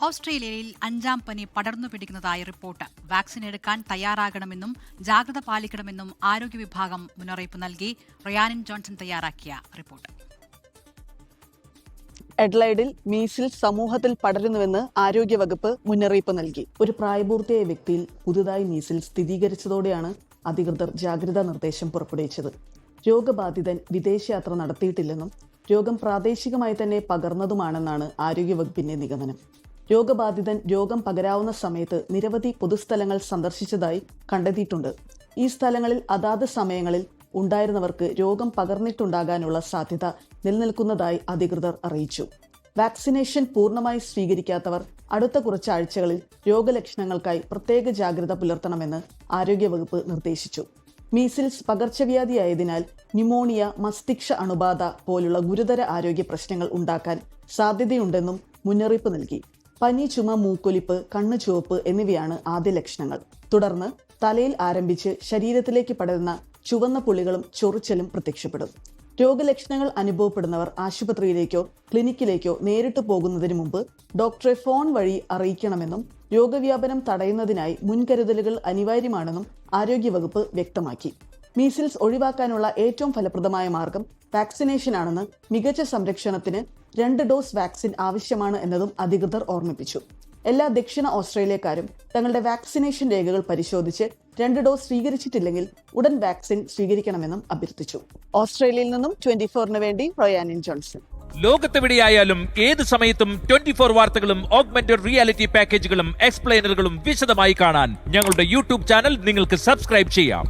ഓസ്ട്രേലിയയിൽ 5ാം പനി പടർന്നു പിടിക്കുന്നതായി റിപ്പോർട്ട്. വാക്സിൻ എടുക്കാൻ തയ്യാറാകണമെന്നും ജാഗ്രത പാലിക്കണമെന്നും ആരോഗ്യ വിഭാഗം മുന്നറിയിപ്പ് നൽകി. റയാനിൻ ജോൺസൺ തയ്യാറാക്കിയ റിപ്പോർട്ട്. എഡ്ലൈഡിൽ മീസിൽസ് സമൂഹത്തിൽ പടരുന്നുവെന്ന് ആരോഗ്യവകുപ്പ് മുന്നറിയിപ്പ് നൽകി. ഒരു പ്രായപൂർത്തിയായ വ്യക്തിയിൽ പുതുതായി മീസിൽസ് സ്ഥിരീകരിച്ചതോടെയാണ് അധികൃതർ ജാഗ്രതാ നിർദ്ദേശം പുറപ്പെടുവിച്ചത്. രോഗബാധിതൻ വിദേശയാത്ര നടത്തിയിട്ടില്ലെന്നും രോഗം പ്രാദേശികമായി തന്നെ പകർന്നതുമാണെന്നാണ് ആരോഗ്യവകുപ്പിന്റെ നിഗമനം. രോഗബാധിതൻ രോഗം പകരാവുന്ന സമയത്ത് നിരവധി പൊതുസ്ഥലങ്ങൾ സന്ദർശിച്ചതായി കണ്ടെത്തിയിട്ടുണ്ട്. ഈ സ്ഥലങ്ങളിൽ അതാത് സമയങ്ങളിൽ ഉണ്ടായിരുന്നവർക്ക് രോഗം പകർന്നിട്ടുണ്ടാകാനുള്ള സാധ്യത നിലനിൽക്കുന്നതായി അധികൃതർ അറിയിച്ചു. വാക്സിനേഷൻ പൂർണ്ണമായി സ്വീകരിക്കാത്തവർ അടുത്ത കുറച്ച് ആഴ്ചകളിൽ രോഗലക്ഷണങ്ങൾക്കായി പ്രത്യേക ജാഗ്രത പുലർത്തണമെന്ന് ആരോഗ്യവകുപ്പ് നിർദ്ദേശിച്ചു. മീസിൽസ് പകർച്ചവ്യാധിയായതിനാൽ ന്യൂമോണിയ, മസ്തിഷ്ക അണുബാധ പോലുള്ള ഗുരുതര ആരോഗ്യ പ്രശ്നങ്ങൾ ഉണ്ടാക്കാൻ സാധ്യതയുണ്ടെന്നും മുന്നറിയിപ്പ് നൽകി. പനി, ചുമ, മൂക്കൊലിപ്പ്, കണ്ണ് ചുവപ്പ് എന്നിവയാണ് ആദ്യ ലക്ഷണങ്ങൾ. തുടർന്ന് തലയിൽ ആരംഭിച്ച് ശരീരത്തിലേക്ക് പടരുന്ന ചുവന്ന പുള്ളികളും ചൊറിച്ചലും പ്രത്യക്ഷപ്പെടും. രോഗലക്ഷണങ്ങൾ അനുഭവപ്പെടുന്നവർ ആശുപത്രിയിലേക്കോ ക്ലിനിക്കിലേക്കോ നേരിട്ട് പോകുന്നതിന് മുമ്പ് ഡോക്ടറെ ഫോൺ വഴി അറിയിക്കണമെന്നും രോഗവ്യാപനം തടയുന്നതിനായി മുൻകരുതലുകൾ അനിവാര്യമാണെന്നും ആരോഗ്യവകുപ്പ് വ്യക്തമാക്കി. മീസിൽസ് ഒഴിവാക്കാനുള്ള ഏറ്റവും ഫലപ്രദമായ മാർഗം വാക്സിനേഷനാണെന്ന്, മികച്ച സംരക്ഷണത്തിന് 2 ഡോസ് വാക്സിൻ ആവശ്യമാണ് എന്നതും അധികൃതർ ഓർമ്മിപ്പിച്ചു. എല്ലാ ദക്ഷിണ ഓസ്ട്രേലിയക്കാരും തങ്ങളുടെ വാക്സിനേഷൻ രേഖകൾ പരിശോധിച്ച് 2 ഡോസ് സ്വീകരിച്ചിട്ടില്ലെങ്കിൽ ഉടൻ വാക്സിൻ സ്വീകരിക്കണമെന്നും അഭ്യർത്ഥിച്ചു. ഓസ്ട്രേലിയയിൽ നിന്നും 24-ന് വേണ്ടി റയാനിൻ ജോൺസൺ. ലോകത്തെവിടെയായാലും ഏത് സമയത്തും 24 വാർത്തകളും ഓഗ്മെന്റഡ് റിയാലിറ്റി പാക്കേജുകളും എക്സ്പ്ലെയിനറുകളും വിശദമായി കാണാൻ ഞങ്ങളുടെ യൂട്യൂബ് ചാനൽ നിങ്ങൾക്ക് സബ്സ്ക്രൈബ് ചെയ്യാം.